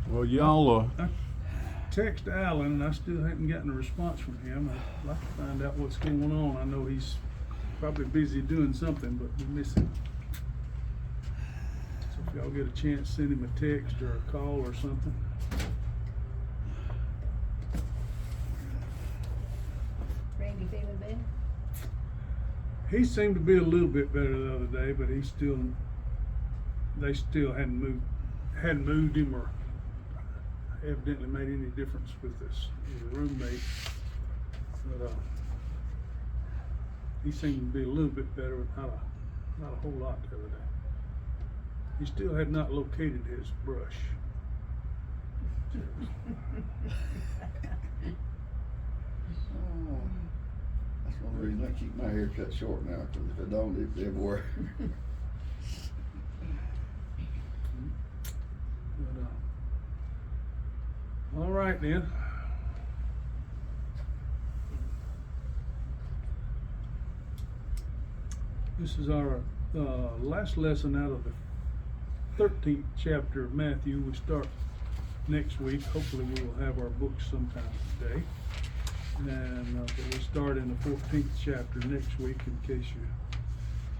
Well, y'all, I text Alan and I still haven't gotten a response from him. I'd like to find out what's going on. I know he's probably busy doing something, but we miss him. So if y'all get a chance, send him a text or a call or something. Randy feeling better? He seemed to be a little bit better the other day, but they still hadn't moved him or evidently made any difference with his roommate. But he seemed to be a little bit better, but not a whole lot the other day. He still had not located his brush. That's one reason I keep my hair cut short now, because if I don't, it's everywhere. But, all right then. This is our last lesson out of the 13th chapter of Matthew. We start next week. Hopefully we will have our books sometime today. And but we start in the 14th chapter next week. In case you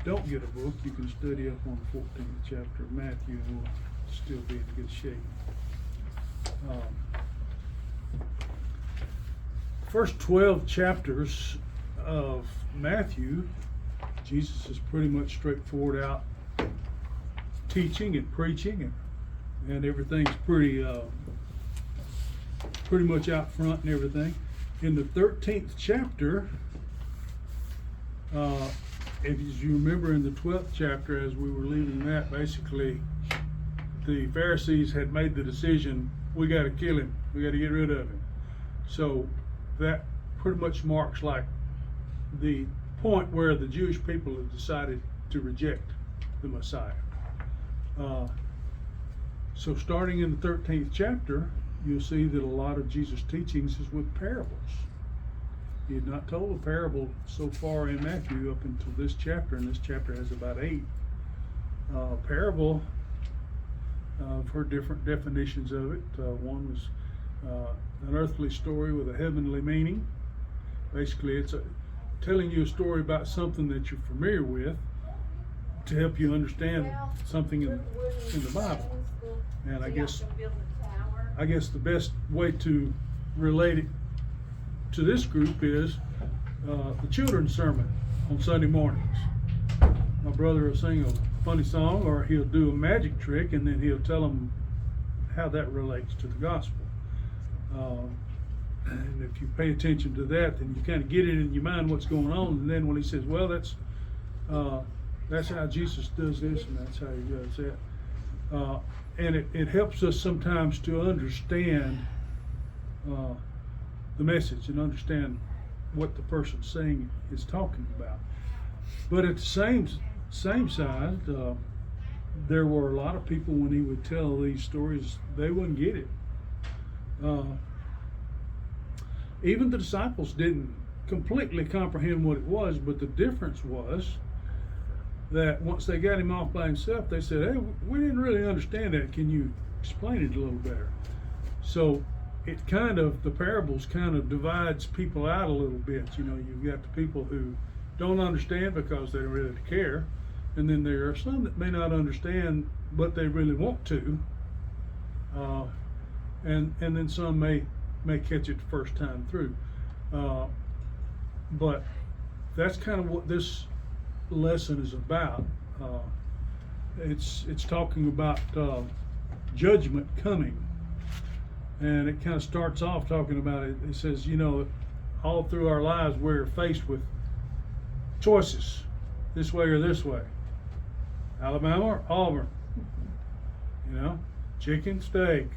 don't get a book, you can study up on the 14th chapter of Matthew and we'll still be in good shape. First 12 chapters of Matthew, Jesus is pretty much straightforward out teaching and preaching, and everything's pretty much out front and everything. In the 13th chapter, if you remember in the 12th chapter, as we were leaving that, basically the Pharisees had made the decision, we got to kill him, we got to get rid of him. So that pretty much marks like the point where the Jewish people have decided to reject the Messiah. So starting in the 13th chapter, you'll see that a lot of Jesus' teachings is with parables. He had not told a parable so far in Matthew up until this chapter, and this chapter has about 8. Parable, I've heard different definitions of it. One was an earthly story with a heavenly meaning. Basically, it's telling you a story about something that you're familiar with to help you understand something in the Bible. And I guess the best way to relate it to this group is the children's sermon on Sunday mornings. My brother will sing a funny song, or he'll do a magic trick, and then he'll tell them how that relates to the gospel. And if you pay attention to that, then you kind of get it in your mind what's going on. And then when he says, well, that's how Jesus does this, and that's how he does that. And it helps us sometimes to understand the message and understand what the person saying is talking about. But at the same side, there were a lot of people when he would tell these stories, they wouldn't get it. Even the disciples didn't completely comprehend what it was, but the difference was that once they got him off by himself, they said, hey, we didn't really understand that. Can you explain it a little better? So the parables kind of divides people out a little bit. You know, you've got the people who don't understand because they don't really care. And then there are some that may not understand, but they really want to. And then some may catch it the first time through. But that's kind of what this lesson is about. It's talking about judgment coming. And it kind of starts off talking about it. It says, you know, all through our lives we're faced with choices, this way or this way. Alabama or Auburn. You know, chicken, steak,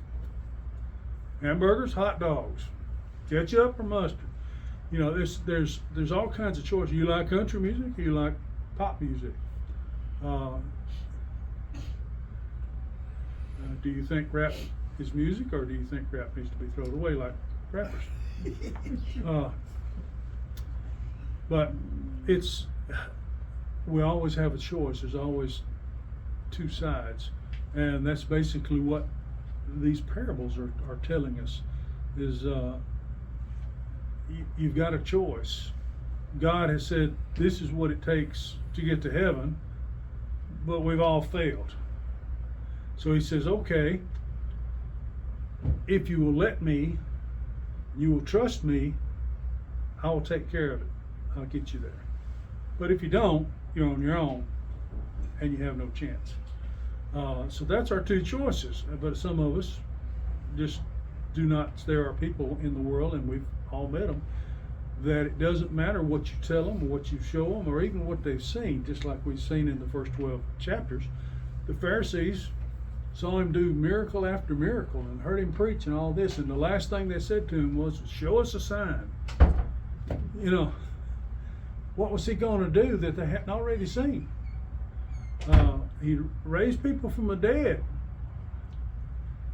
hamburgers, hot dogs, ketchup or mustard. You know, there's all kinds of choices. You like country music or you like pop music? Do you think rap is music, or do you think rap needs to be thrown away like rappers? But we always have a choice. There's always two sides, and that's basically what these parables are telling us is you've got a choice. God has said this is what it takes to get to heaven, but we've all failed. So he says, okay, if you will let me, you will trust me, I will take care of it. I'll get you there. But if you don't, you're on your own and you have no chance. So that's our two choices. But some of us just do not. There are people in the world, and we've all met them, that it doesn't matter what you tell them or what you show them or even what they've seen, just like we've seen in the first 12 chapters. The Pharisees saw him do miracle after miracle and heard him preach and all this, and the last thing they said to him was, show us a sign. You know, what was he going to do that they hadn't already seen? He'd raised people from the dead.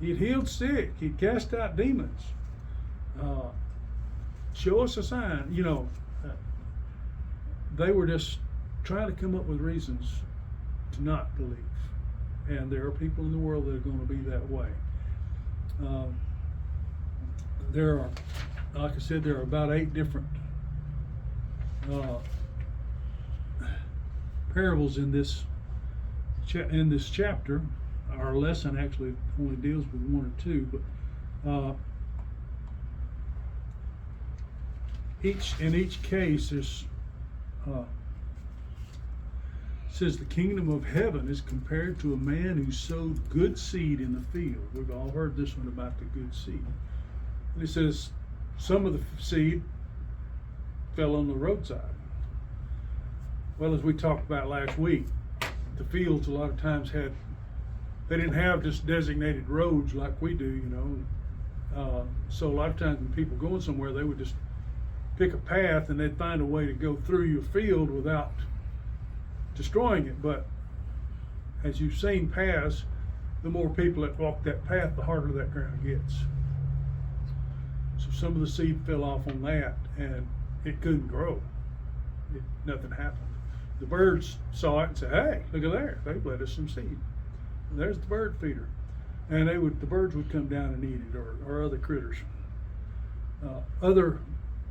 He'd healed sick. He'd cast out demons. Show us a sign. You know, they were just trying to come up with reasons to not believe. And there are people in the world that are going to be that way. There are, like I said, there are about 8 different parables in this chapter. Our lesson actually only deals with 1 or 2, but in each case there's says the kingdom of heaven is compared to a man who sowed good seed in the field. We've all heard this one about the good seed. And it says some of the seed fell on the roadside. Well, as we talked about last week, the fields a lot of times they didn't have just designated roads like we do, you know. So a lot of times when people going somewhere, they would just pick a path and they'd find a way to go through your field without destroying it. But as you've seen paths, the more people that walk that path, the harder that ground gets. So some of the seed fell off on that and it couldn't grow. Nothing happened. The birds saw it and said, hey, look at there, they've let us some seed. And there's the bird feeder. And the birds would come down and eat it, or other critters. Other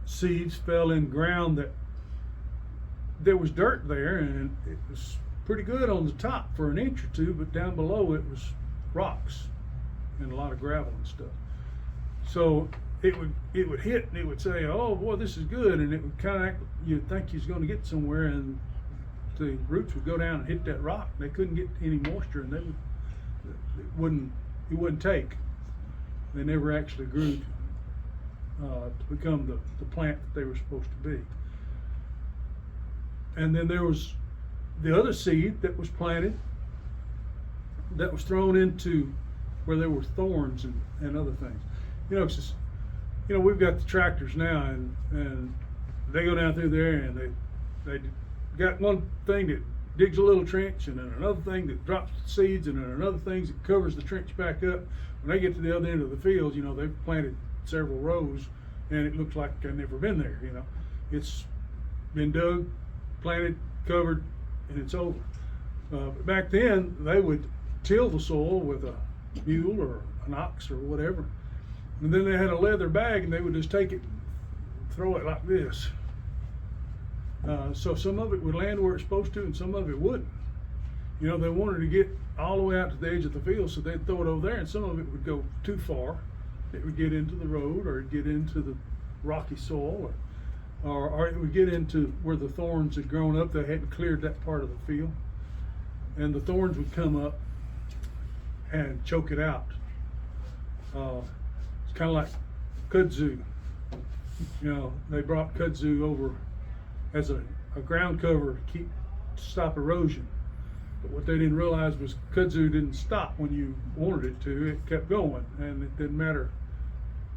seeds fell in ground that there was dirt there, and it was pretty good on the top for an inch or two, but down below it was rocks and a lot of gravel and stuff. So it would hit and it would say, oh boy, this is good, and it would kind of you'd think you was going to get somewhere, and the roots would go down and hit that rock. They couldn't get any moisture, and it wouldn't take. They never actually grew to become the plant that they were supposed to be. And then there was the other seed that was planted, that was thrown into where there were thorns and other things. You know, it's just, you know, we've got the tractors now, and they go down through there, and they got one thing that digs a little trench, and then another thing that drops the seeds, and then another thing that covers the trench back up. When they get to the other end of the field, you know, they've planted several rows, and it looks like they've never been there. You know, it's been dug, planted, covered, and it's over. But back then, they would till the soil with a mule or an ox or whatever, and then they had a leather bag, and they would just take it, throw it like this. So some of it would land where it's supposed to, and some of it wouldn't. You know, they wanted to get all the way out to the edge of the field, so they'd throw it over there, and some of it would go too far. It would get into the road, or it'd get into the rocky soil, or it would get into where the thorns had grown up. They hadn't cleared that part of the field, and the thorns would come up and choke it out. It's kind of like kudzu. You know, they brought kudzu over as a ground cover to stop erosion. But what they didn't realize was kudzu didn't stop when you wanted it to. It kept going, and it didn't matter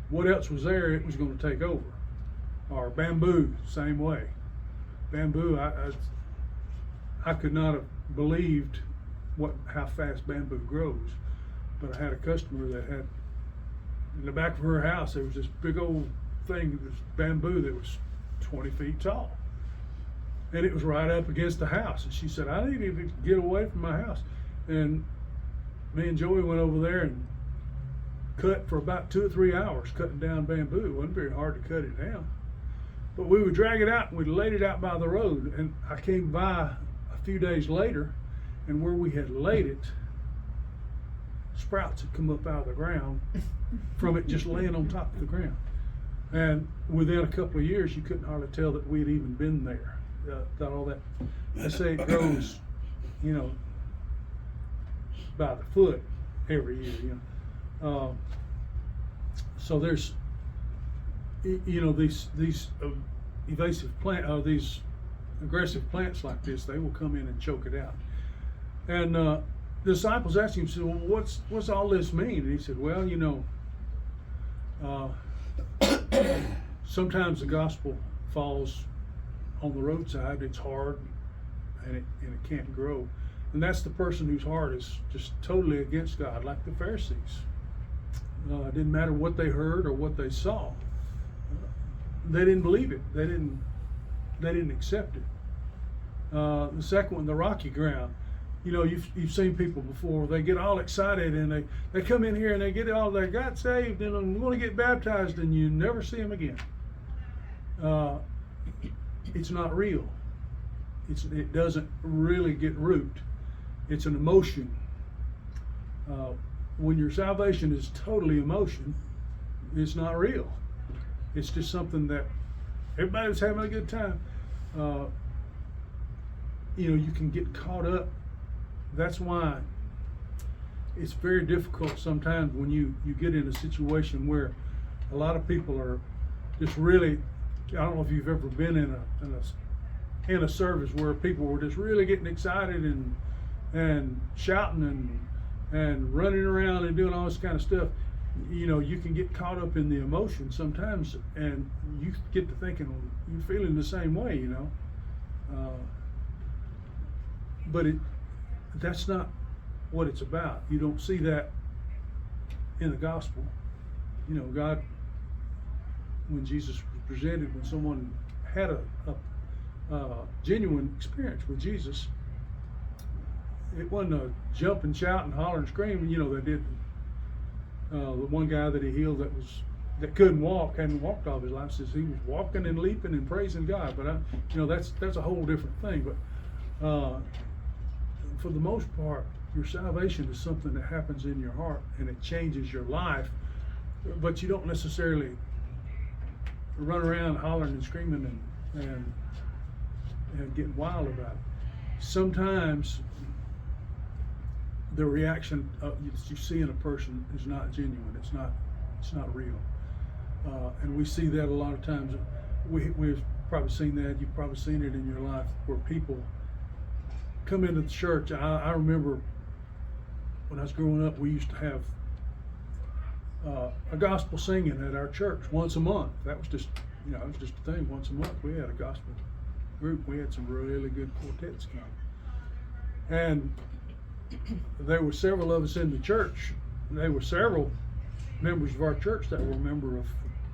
what else was there, it was going to take over. Or bamboo, same way. Bamboo, I could not have believed how fast bamboo grows. But I had a customer that had, in the back of her house, there was this big old thing, this bamboo that was 20 feet tall. And it was right up against the house. And she said, I need to get away from my house. And me and Joey went over there and cut for about 2 or 3 hours cutting down bamboo. It wasn't very hard to cut it down. But we would drag it out and we'd laid it out by the road. And I came by a few days later, and where we had laid it, sprouts had come up out of the ground from it just laying on top of the ground. And within a couple of years, you couldn't hardly tell that we had even been there. All that, they say it grows, you know, by the foot every year, you know. So there's, you know, these evasive plant, these aggressive plants like this, they will come in and choke it out. And the disciples asked him, said, well, what's all this mean? And he said, well, you know, sometimes the gospel falls on the roadside. It's hard and it can't grow. And that's the person whose heart is just totally against God, like the Pharisees. It didn't matter what they heard or what they saw. They didn't believe it. They didn't accept it. The second one, the rocky ground. You know, you've seen people before. They get all excited and they come in here and they get all, they got saved and I'm going to get baptized, and you never see them again. It's not real. It doesn't really get root. It's an emotion. When your salvation is totally emotion, it's not real. It's just something that everybody was having a good time. You know, you can get caught up. That's why it's very difficult sometimes when you get in a situation where a lot of people are just really, I don't know if you've ever been in a service where people were just really getting excited and shouting and running around and doing all this kind of stuff. You know, you can get caught up in the emotion sometimes, and you get to thinking, well, you're feeling the same way, you know. But that's not what it's about. You don't see that in the gospel. You know, God, when Jesus was presented, when someone had a genuine experience with Jesus, it wasn't a jump and shout and holler and scream. You know, they did. The one guy that he healed that couldn't walk, hadn't walked all his life, says he was walking and leaping and praising God. But you know, that's a whole different thing. But for the most part, your salvation is something that happens in your heart and it changes your life. But you don't necessarily run around hollering and screaming and getting wild about it. Sometimes the reaction you see in a person is not genuine. It's not real, and we see that a lot of times. We've probably seen that. You've probably seen it in your life where people come into the church. I remember when I was growing up, we used to have a gospel singing at our church once a month. That was just, you know, it was just a thing. Once a month we had a gospel group. We had some really good quartets come, and there were several of us in the church. There were several members of our church that were a member of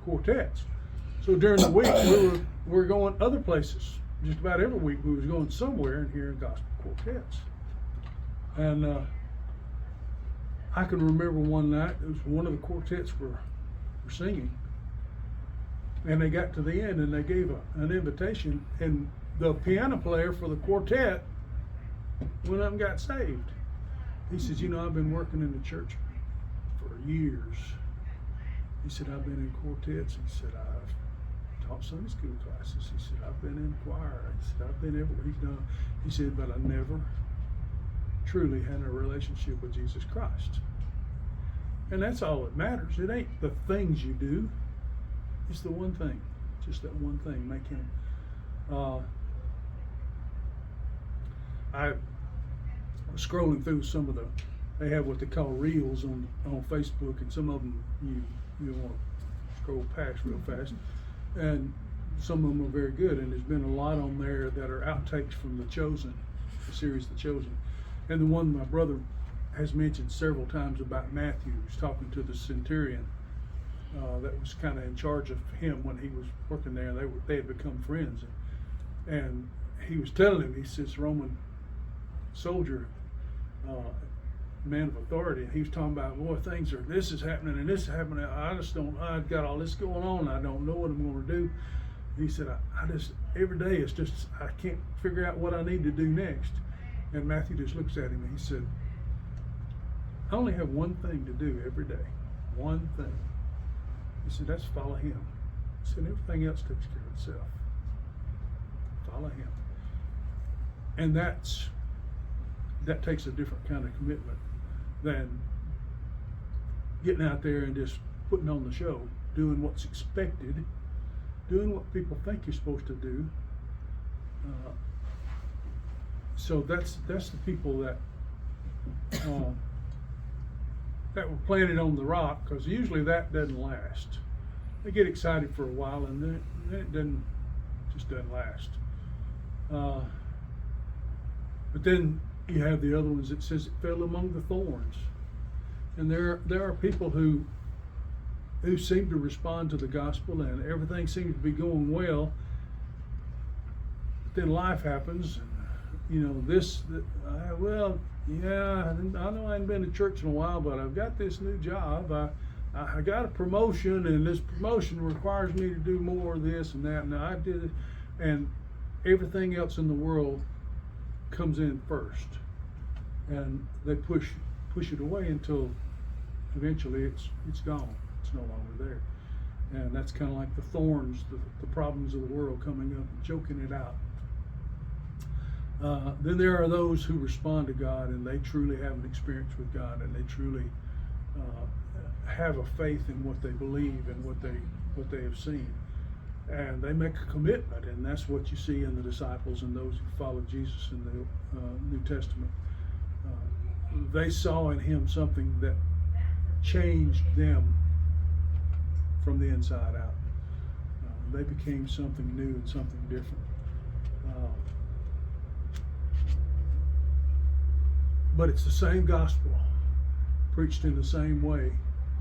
quartets. So during the week we were going other places. Just about every week we was going somewhere and hearing gospel quartets. And I can remember one night, it was one of the quartets were singing, and they got to the end and they gave an invitation, and the piano player for the quartet went up and got saved. He says, you know, I've been working in the church for years. He said, I've been in quartets. He said, I've taught Sunday school classes. He said, I've been in choir. He said, I've been everywhere. He said, but I never truly had a relationship with Jesus Christ. And that's all that matters. It ain't the things you do. It's the one thing. Just that one thing. Make him. I was scrolling through some of they have what they call reels on Facebook, and some of them you want to scroll past real fast. And some of them are very good, and there's been a lot on there that are outtakes from The Chosen, the series The Chosen. And the one my brother has mentioned several times about Matthew, who's talking to the centurion that was kind of in charge of him when he was working there. They had become friends, and he was telling him, he says, Roman soldier man of authority, and he was talking about, boy, this is happening and this is happening. I've got all this going on. I don't know what I'm going to do. He said, I just, every day it's just, I can't figure out what I need to do next. And Matthew just looks at him and he said, I only have one thing to do every day. One thing. He said, that's follow him. He said, everything else takes care of itself. Follow him. And that takes a different kind of commitment than getting out there and just putting on the show, doing what's expected, doing what people think you're supposed to do. So that's the people that were planted on the rock, because usually that doesn't last. They get excited for a while and then it just doesn't last. But then you have the other ones that says it fell among the thorns, and there are people who seem to respond to the gospel and everything seems to be going well. But then life happens, and well, yeah, I know I haven't been to church in a while, but I've got this new job. I got a promotion, and this promotion requires me to do more of this and that, and I did it, and everything else in the world comes in first, and they push it away until eventually it's gone. It's no longer there, and that's kind of like the thorns, the problems of the world coming up and choking it out. Then there are those who respond to God, and they truly have an experience with God, and they truly have a faith in what they believe and what they have seen, and they make a commitment, and that's what you see in the disciples and those who follow Jesus in the New Testament. They saw in him something that changed them from the inside out. They became something new and something different. But it's the same gospel, preached in the same way,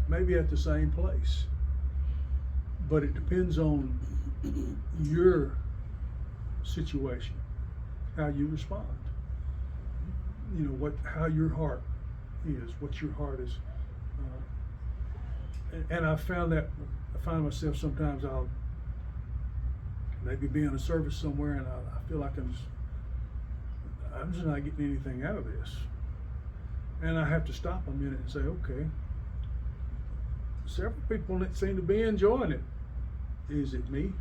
maybe at the same place. But it depends on your situation, how you respond. How your heart is, what your heart is. And I find myself sometimes I'll maybe be in a service somewhere and I feel like I'm just not getting anything out of this. And I have to stop a minute and say, okay, several people that seem to be enjoying it. Is it me?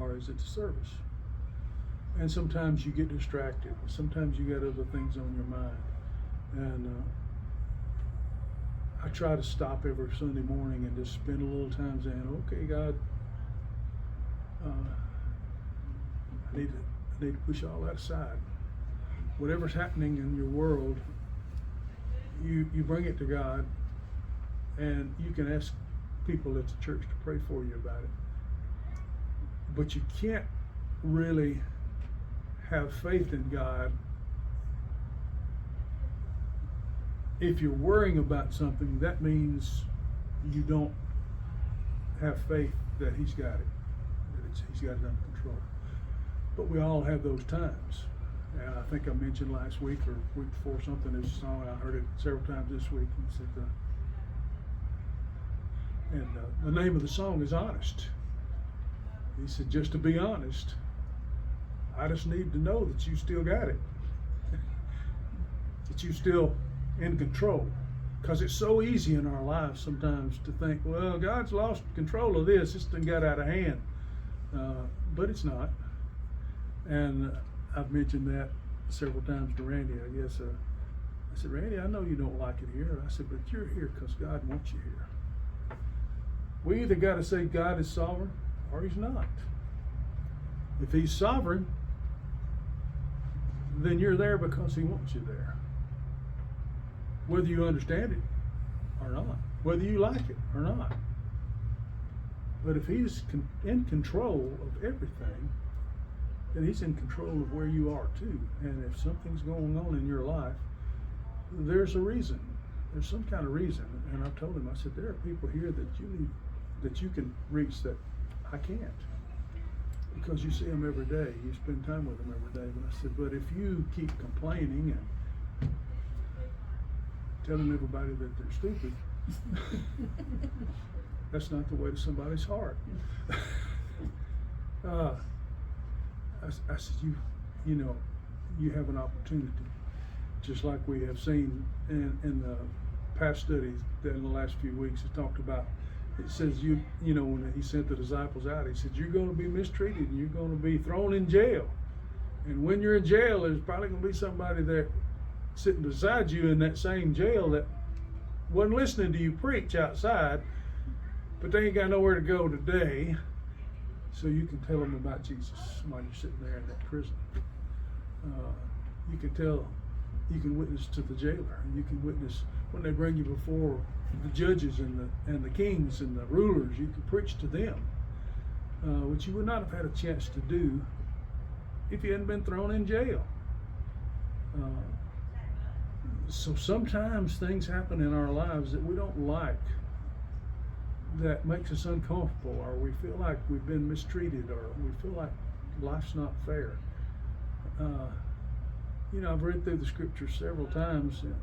Or is it the service? And sometimes you get distracted. Sometimes you got other things on your mind. And I try to stop every Sunday morning and just spend a little time saying, okay, God, I need to push all that aside. Whatever's happening in your world, you bring it to God, and you can ask people at the church to pray for you about it. But you can't really have faith in God if you're worrying about something. That means you don't have faith that He's got it, He's got it under control. But we all have those times. And I think I mentioned last week or week before something, this song, I heard it several times this week, and the name of the song is Honest. He said, just to be honest, I just need to know that you still got it, that you still in control. Because it's so easy in our lives sometimes to think, well, God's lost control of this done got out of hand. But it's not. And I've mentioned that several times to Randy, I guess. I said, Randy, I know you don't like it here. I said, but you're here because God wants you here. We either got to say God is sovereign or He's not. If He's sovereign, then you're there because He wants you there. Whether you understand it or not, whether you like it or not. But if He's in control of everything, then He's in control of where you are too. And if something's going on in your life, there's a reason. There's some kind of reason. And I've told him, I said, there are people here that you can reach that I can't. Because you see them every day. You spend time with them every day. But I said, but if you keep complaining and telling everybody that they're stupid. That's not the way to somebody's heart. I said, you know, you have an opportunity, just like we have seen in the past studies that in the last few weeks it talked about. It says you know, when he sent the disciples out, he said, you're going to be mistreated and you're going to be thrown in jail. And when you're in jail, there's probably going to be somebody there sitting beside you in that same jail that wasn't listening to you preach outside, but they ain't got nowhere to go today. So you can tell them about Jesus while you're sitting there in that prison. You can witness to the jailer. You can witness when they bring you before the judges and the kings and the rulers. You can preach to them, which you would not have had a chance to do if you hadn't been thrown in jail. So sometimes things happen in our lives that we don't like, that makes us uncomfortable, or we feel like we've been mistreated, or we feel like life's not fair. You know, I've read through the scriptures several times, and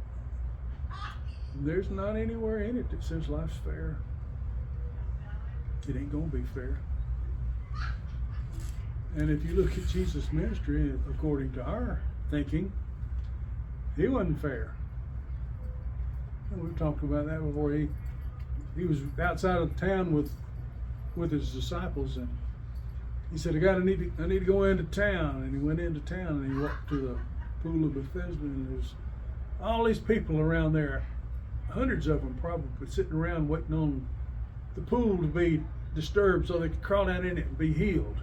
there's not anywhere in it that says life's fair. It ain't gonna be fair. And if you look at Jesus' ministry, according to our thinking, he wasn't fair. And we've talked about that before. He was outside of the town with his disciples, and he said, I need to go into town. And he went into town and he walked to the pool of Bethesda, and there's all these people around there, hundreds of them probably, sitting around waiting on the pool to be disturbed so they could crawl down in it and be healed.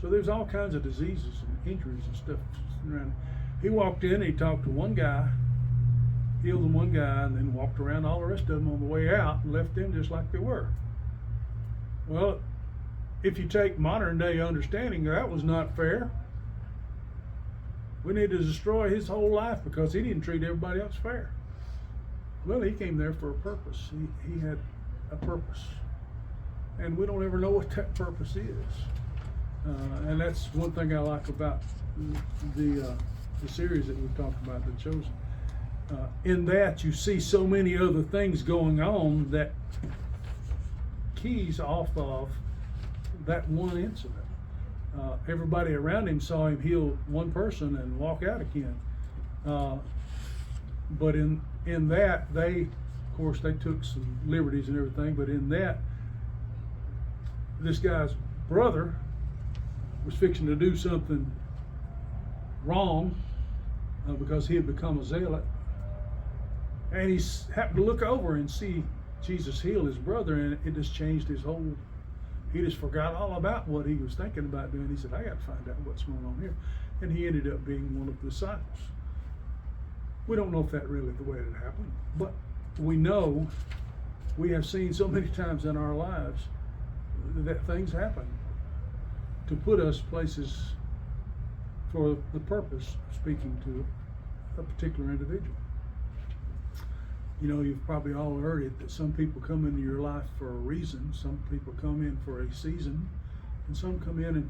So there's all kinds of diseases and injuries and stuff around. He walked in and he talked to one guy, healed one guy, and then walked around all the rest of them on the way out and left them just like they were. Well, if you take modern day understanding, that was not fair. We need to destroy his whole life because he didn't treat everybody else fair. Well, he came there for a purpose. He had a purpose. And we don't ever know what that purpose is. And that's one thing I like about the series that we've talked about, The Chosen. In that you see so many other things going on that keys off of that one incident. Everybody around him saw him heal one person and walk out again. But in that, of course, they took some liberties and everything, but in that, this guy's brother was fixing to do something wrong because he had become a zealot. And he happened to look over and see Jesus heal his brother, and it just changed his whole, he just forgot all about what he was thinking about doing. He said, I got to find out what's going on here. And he ended up being one of the disciples. We don't know if that really the way it happened, but we know, we have seen so many times in our lives that things happen to put us places for the purpose of speaking to a particular individual. You know, you've probably all heard it that some people come into your life for a reason, some people come in for a season, and some come in and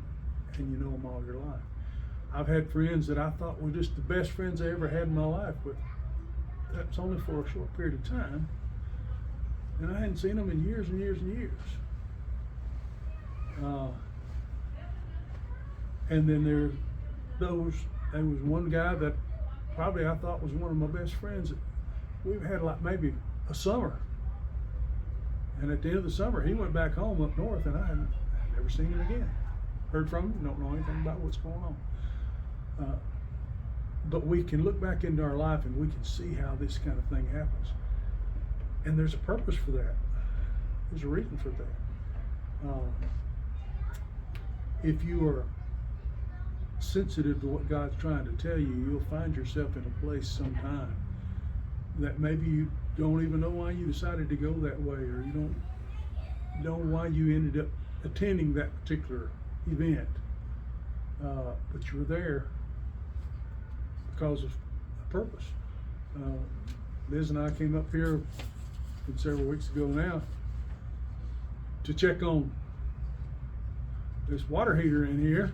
you know them all your life. I've had friends that I thought were just the best friends I ever had in my life, but that's only for a short period of time. And I hadn't seen them in years and years and years. And then there was one guy that probably I thought was one of my best friends. We've had like maybe a summer. And at the end of the summer, he went back home up north, and I had never seen him again. Heard from him, don't know anything about what's going on. But we can look back into our life and we can see how this kind of thing happens. And there's a purpose for that. There's a reason for that. If you are sensitive to what God's trying to tell you, you'll find yourself in a place sometime that maybe you don't even know why you decided to go that way, or you don't know why you ended up attending that particular event. But you were there because of a purpose. Liz and I came up here several weeks ago now to check on this water heater in here,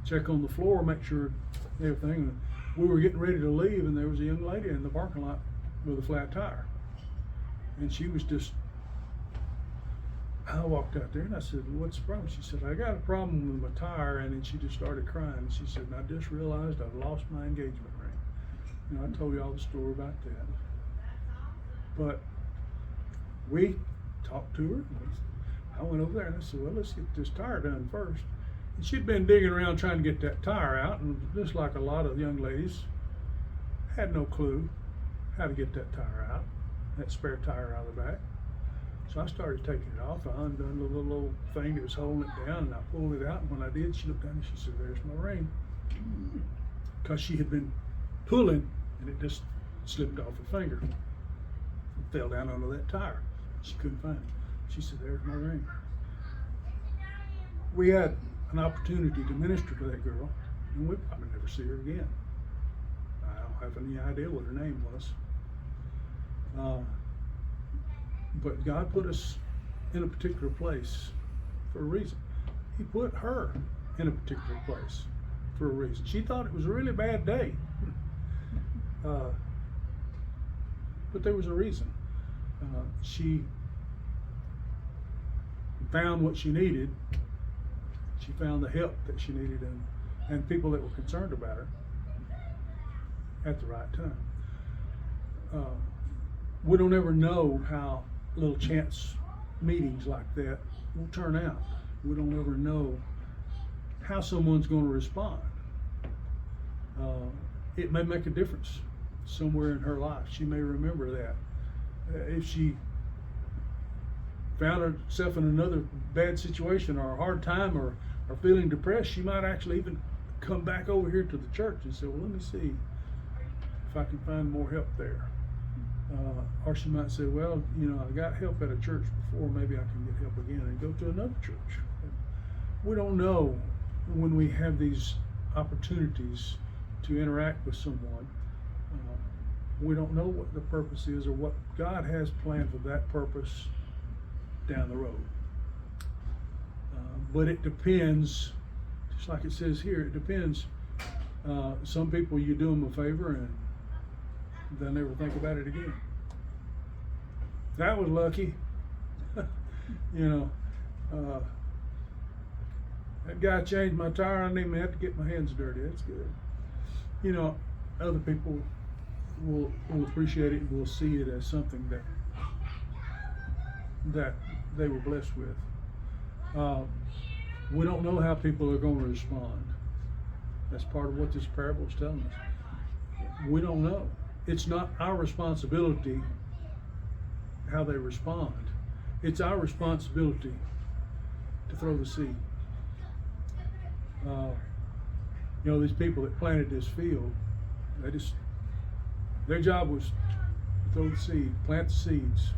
check on the floor, make sure everything. We were getting ready to leave, and there was a young lady in the parking lot with a flat tire. And she was just, I walked out there and I said, what's the problem? She said, I got a problem with my tire. And then she just started crying. She said, and I just realized I've lost my engagement ring. You know, I told you all the story about that. But we talked to her. I went over there and I said, well, let's get this tire done first. And she'd been digging around trying to get that tire out, and just like a lot of young ladies, had no clue how to get that tire out, that spare tire out of the back. So I started taking it off. I undone the little old thing that was holding it down, and I pulled it out. And when I did, she looked down and she said, there's my ring. Because she had been pulling, and it just slipped off her finger. It fell down under that tire. She couldn't find it. She said, there's my ring. We had an opportunity to minister to that girl, and we'd probably never see her again. I don't have any idea what her name was. But God put us in a particular place for a reason. He put her in a particular place for a reason. She thought it was a really bad day. But there was a reason. She found what she needed. She found the help that she needed and people that were concerned about her at the right time. We don't ever know how little chance meetings like that will turn out. We don't ever know how someone's going to respond. It may make a difference somewhere in her life. She may remember that. If she found herself in another bad situation or a hard time or feeling depressed, she might actually even come back over here to the church and say, well, let me see if I can find more help there. Or she might say, well, you know, I got help at a church before, maybe I can get help again, and go to another church. We don't know when we have these opportunities to interact with someone. We don't know what the purpose is or what God has planned for that purpose down the road. But it depends, just like it says here, it depends. Some people, you do them a favor and they'll never think about it again. That was lucky. You know, that guy changed my tire. I didn't even have to get my hands dirty. That's good. You know, other people will appreciate it and will see it as something that they were blessed with. We don't know how people are going to respond. That's part of what this parable is telling us. We don't know. It's not our responsibility how they respond. It's our responsibility to throw the seed. You know, these people that planted this field, their job was to throw the seed, plant the seeds,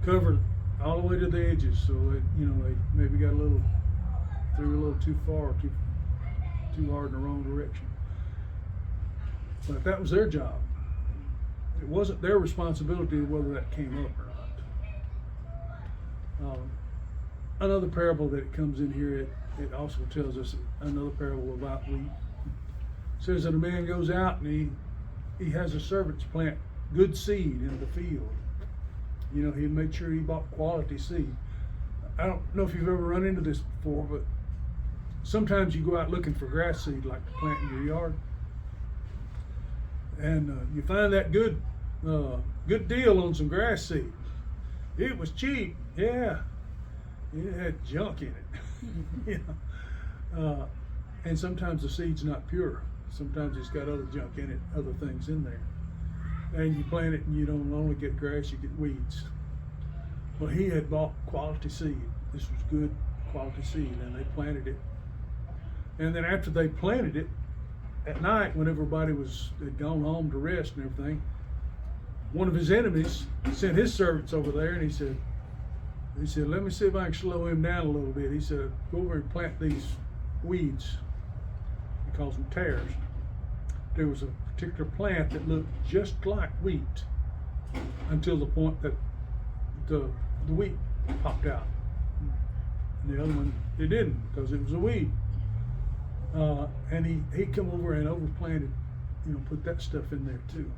cover all the way to the edges, so that, you know, they maybe got threw a little too far, too hard in the wrong direction. But that was their job. It wasn't their responsibility whether that came up or not. Another parable that it comes in here, it also tells us another parable about wheat. It says that a man goes out and he has a servants plant good seed in the field. You know, he made sure he bought quality seed. I don't know if you've ever run into this before, but sometimes you go out looking for grass seed, like to plant in your yard, and you find that good deal on some grass seed. It was cheap, yeah. It had junk in it. Yeah. And sometimes the seed's not pure. Sometimes it's got other junk in it, other things in there. And you plant it and you don't only get grass, you get weeds. Well, he had bought quality seed. This was good quality seed, and they planted it. And then after they planted it, at night when everybody had gone home to rest and everything, one of his enemies sent his servants over there, and he said, let me see if I can slow him down a little bit. He said, go over and plant these weeds. He calls them tares. There was a particular plant that looked just like wheat until the point that the wheat popped out. And the other one, it didn't, because it was a weed. And he come over and overplanted, you know, put that stuff in there too.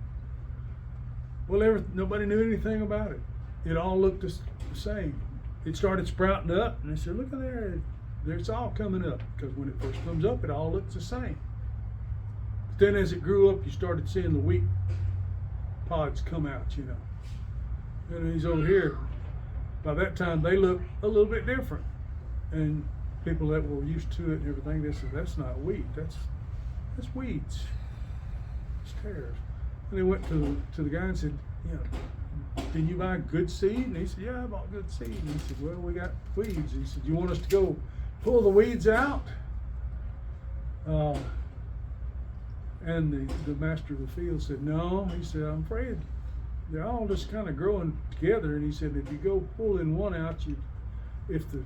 Well, nobody knew anything about it. It all looked the same. It started sprouting up, and they said, look at there, it's all coming up. Because when it first comes up, it all looks the same. But then as it grew up, you started seeing the wheat pods come out, you know. And these over here, by that time, they look a little bit different. And people that were used to it and everything, they said, that's not wheat, that's weeds. It's tares. And they went to the guy and said, you know, did you buy good seed? And he said, yeah, I bought good seed. And he said, well, we got weeds. He said, you want us to go pull the weeds out? And the master of the field said, no. He said, I'm afraid they're all just kind of growing together. And he said, if you go pulling one out, if the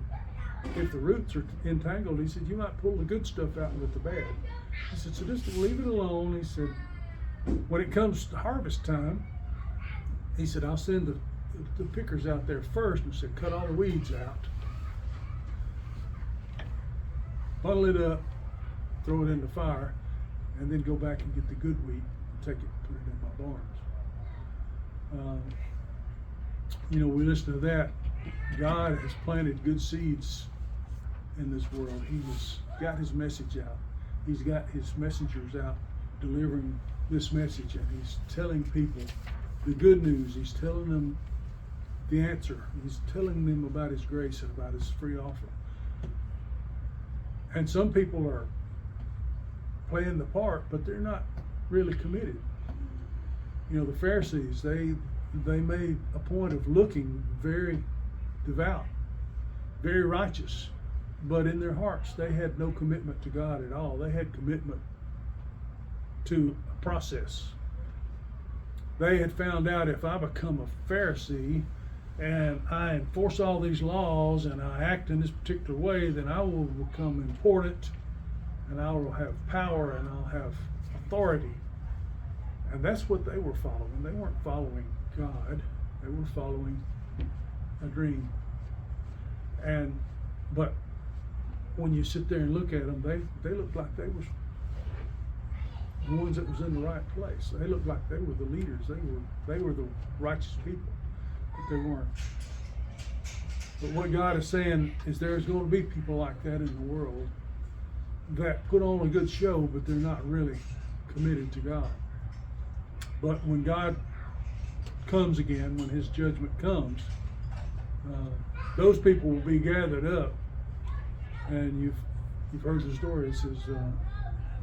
roots are entangled, he said, you might pull the good stuff out with the bad. He said, so just leave it alone. He said, when it comes to harvest time, he said, I'll send the pickers out there first and said, cut all the weeds out, bundle it up, throw it in the fire, and then go back and get the good wheat and take it and put it in my barns. You know, we listen to that. God has planted good seeds in this world. He's got his message out. He's got his messengers out delivering this message, and he's telling people the good news. He's telling them the answer. He's telling them about his grace and about his free offer. And some people are playing the part, but they're not really committed. You know, the Pharisees, they made a point of looking very devout, very righteous, but in their hearts they had no commitment to God at all. They had commitment to a process. They had found out, if I become a Pharisee and I enforce all these laws and I act in this particular way, then I will become important and I will have power and I'll have authority. And that's what they were following. They weren't following God. They were following a dream. But when you sit there and look at them, they looked like they were the ones that was in the right place. They looked like they were the leaders. They were the righteous people, but they weren't. But what God is saying is there's going to be people like that in the world that put on a good show, but they're not really committed to God. But when God comes again, when his judgment comes, those people will be gathered up. And you've heard the story. It says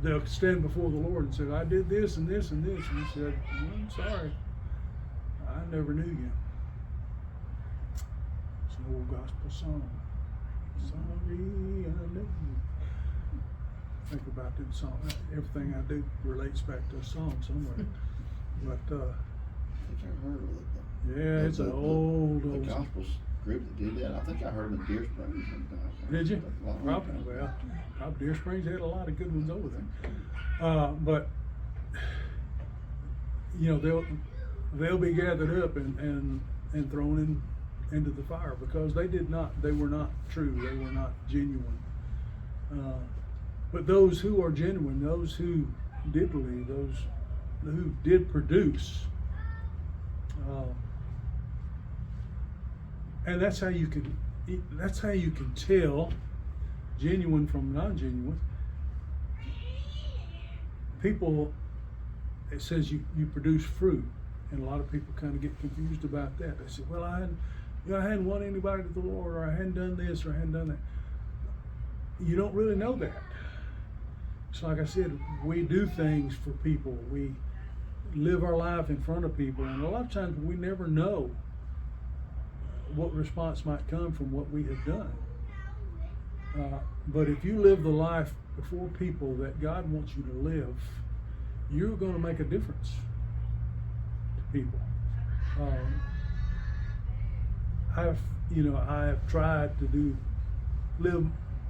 they'll stand before the Lord and say, I did this and this and this. And he said, well, I'm sorry, I never knew you. It's an old gospel song. Sorry, I knew you. Think about that song. Everything I do relates back to a song somewhere. But I think I heard of it. yeah, it's an old The song. gospel group that did that. I think I heard them in Deer Springs sometime. Did you? A long Probably. time ago. Well, Deer Springs had a lot of good ones over there. But you know, they'll be gathered up and thrown into the fire because they were not true. They were not genuine. But those who are genuine, those who did believe, those who did produce, and that's how you can tell genuine from non-genuine. People, it says you produce fruit, and a lot of people kind of get confused about that. They say, well, I hadn't won anybody to the Lord, or I hadn't done this, or I hadn't done that. You don't really know that. It's like I said, we do things for people. We live our life in front of people, and a lot of times we never know what response might come from what we have done. But if you live the life before people that God wants you to live, you're going to make a difference to people. I have tried to live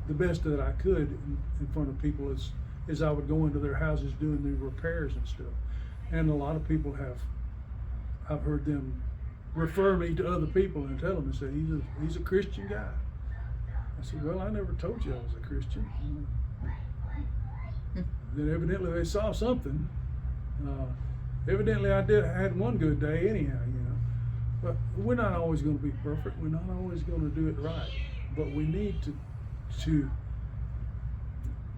the best that I could in front of people as I would go into their houses doing the repairs and stuff. And a lot of people I've heard them refer me to other people and tell them and say, he's a Christian guy. I said, well, I never told you I was a Christian. Then evidently they saw something. Evidently I had one good day anyhow, you know. But we're not always going to be perfect. We're not always going to do it right. But we need to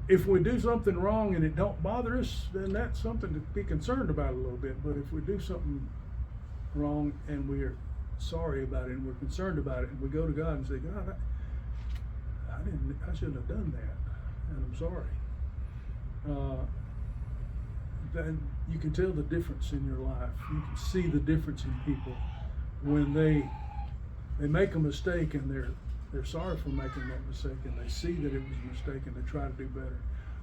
if we do something wrong and it don't bother us, then that's something to be concerned about a little bit. But if we do something wrong and we're sorry about it and we're concerned about it and we go to God and say, God, I shouldn't have done that, and I'm sorry. Then you can tell the difference in your life. You can see the difference in people when they make a mistake and they're sorry for making that mistake and they see that it was a mistake and they try to do better,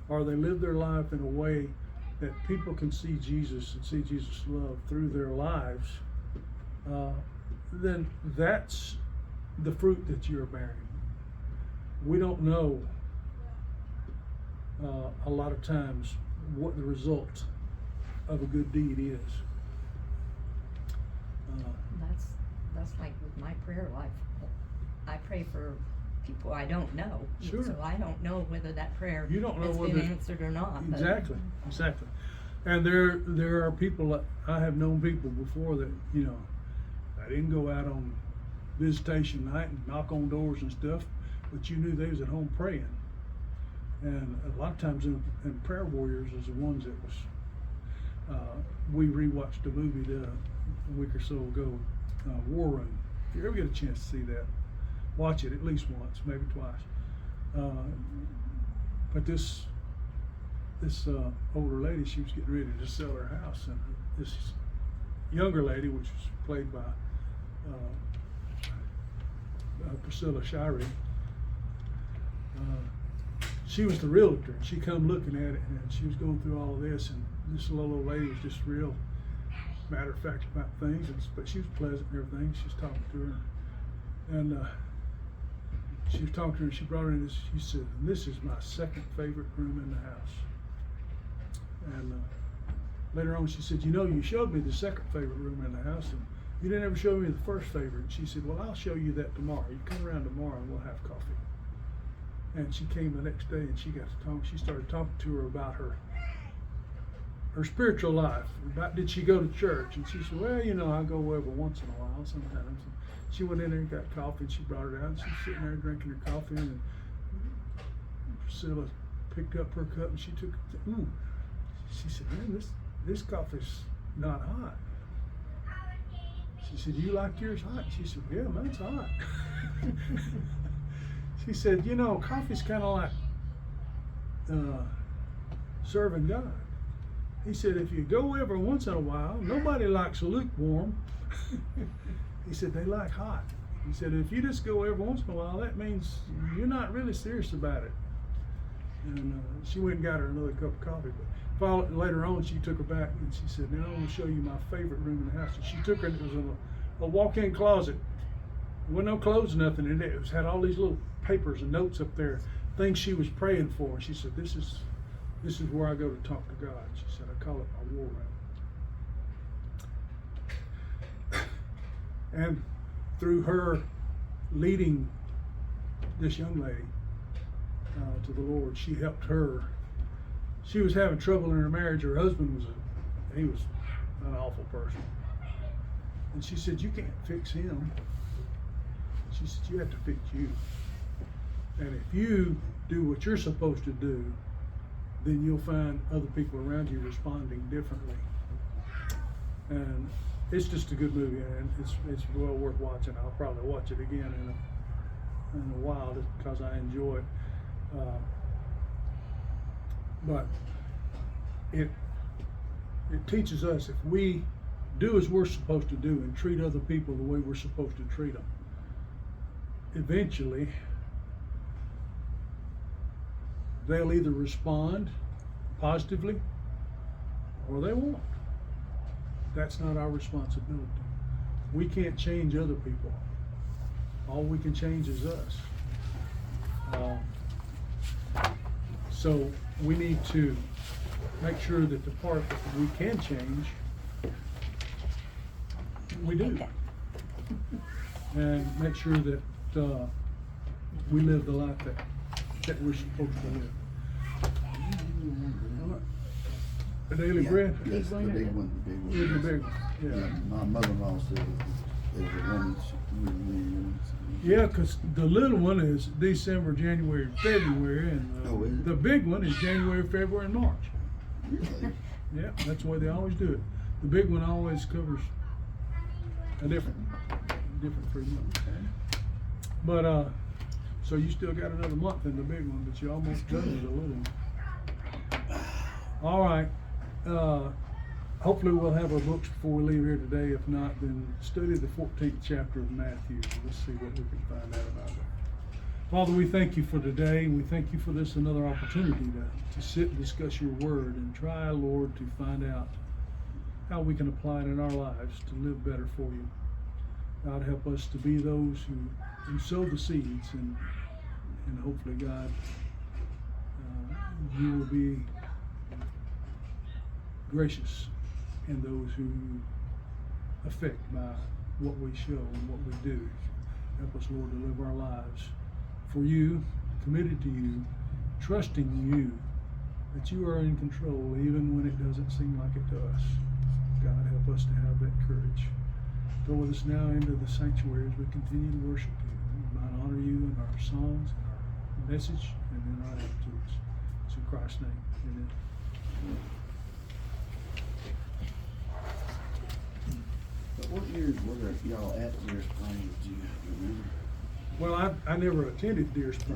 or they live their life in a way that people can see Jesus and see Jesus' love through their lives. Then that's the fruit that you're bearing. We don't know a lot of times what the result of a good deed is. That's like with my prayer life. I pray for people I don't know. Sure. So I don't know whether that prayer You don't know has whether been answered or not. but- Exactly. And there are people that I have known people before that, you know, I didn't go out on visitation night and knock on doors and stuff, but you knew they was at home praying. And a lot of times in prayer warriors is the ones that was, we rewatched a movie a week or so ago, War Room. If you ever get a chance to see that, watch it at least once, maybe twice. But this older lady, she was getting ready to sell her house, and this younger lady, which was played by Priscilla Shirey, she was the realtor, and she come looking at it, and she was going through all of this, and this little old lady was just real matter of fact about things, but she was pleasant and everything. She was talking to her, and she was talking to her, and she brought her in. She said, "This is my second favorite room in the house." And later on, she said, "You know, you showed me the second favorite room in the house, and you didn't ever show me the first favorite." And she said, "Well, I'll show you that tomorrow. You come around tomorrow, and we'll have coffee." And she came the next day, and she got to talk. She started talking to her about her spiritual life. About did she go to church? And she said, "Well, you know, I go every once in a while, sometimes." And she went in there and got coffee, and she brought it out, and she was sitting there drinking her coffee, and Priscilla picked up her cup and she took it. She said, "Man, this coffee's not hot." She said, "You like yours hot?" She said, "Yeah, mine's hot." She said, "You know, coffee's kind of like serving God." He said, "If you go every once in a while, nobody likes a lukewarm." He said, "They like hot." He said, "If you just go every once in a while, that means you're not really serious about it." And she went and got her another cup of coffee. But later on, she took her back and she said, "Now I'm going to show you my favorite room in the house." And she took her, and it was a walk-in closet. There wasn't no clothes or nothing in it. It had all these little papers and notes up there, things she was praying for. And she said, this is where I go to talk to God." She said, "I call it my war room." And through her leading this young lady to the Lord, she helped her. She was having trouble in her marriage. Her husband was an awful person. And she said, "You can't fix him." She said, "You have to fix you. And if you do what you're supposed to do, then you'll find other people around you responding differently." And it's just a good movie, and it's well worth watching. I'll probably watch it again in a while just because I enjoy it. But it teaches us, if we do as we're supposed to do and treat other people the way we're supposed to treat them, eventually they'll either respond positively or they won't. That's not our responsibility. We can't change other people. All we can change is us. So we need to make sure that the part that we can change, we do. And make sure that we live the life that we're supposed to live. The daily Yeah, bread? Yes, the Big one or big the- one, the big one. Is the big one, Yeah, yeah. my mother-in-law said it was a woman's. Yeah, 'cause the little one is December, January, February, and Oh, is it? the big one is January, February, and March. Really? Yeah, that's the way they always do it. The big one always covers a different 3 months. But, so you still got another month in the big one, but you almost done with the little one. All right, hopefully we'll have our books before we leave here today. If not, then study the 14th chapter of Matthew. Let's see what we can find out about it. Father, we thank you for today. We thank you for this another opportunity to sit and discuss your word and try, Lord, to find out how we can apply it in our lives to live better for you. God, help us to be those who sow the seeds, and hopefully, God, you will be gracious in those who affect by what we show and what we do. Help us, Lord, to live our lives for you, committed to you, trusting you, that you are in control even when it doesn't seem like it to us. God, help us to have that courage. Go with us now into the sanctuary as we continue to worship you. We might honor you in our songs, in our message, and in our attitudes. It's in Christ's name. Amen. But what years were y'all at Deer Springs, do you remember? Well, I never attended Deer Springs.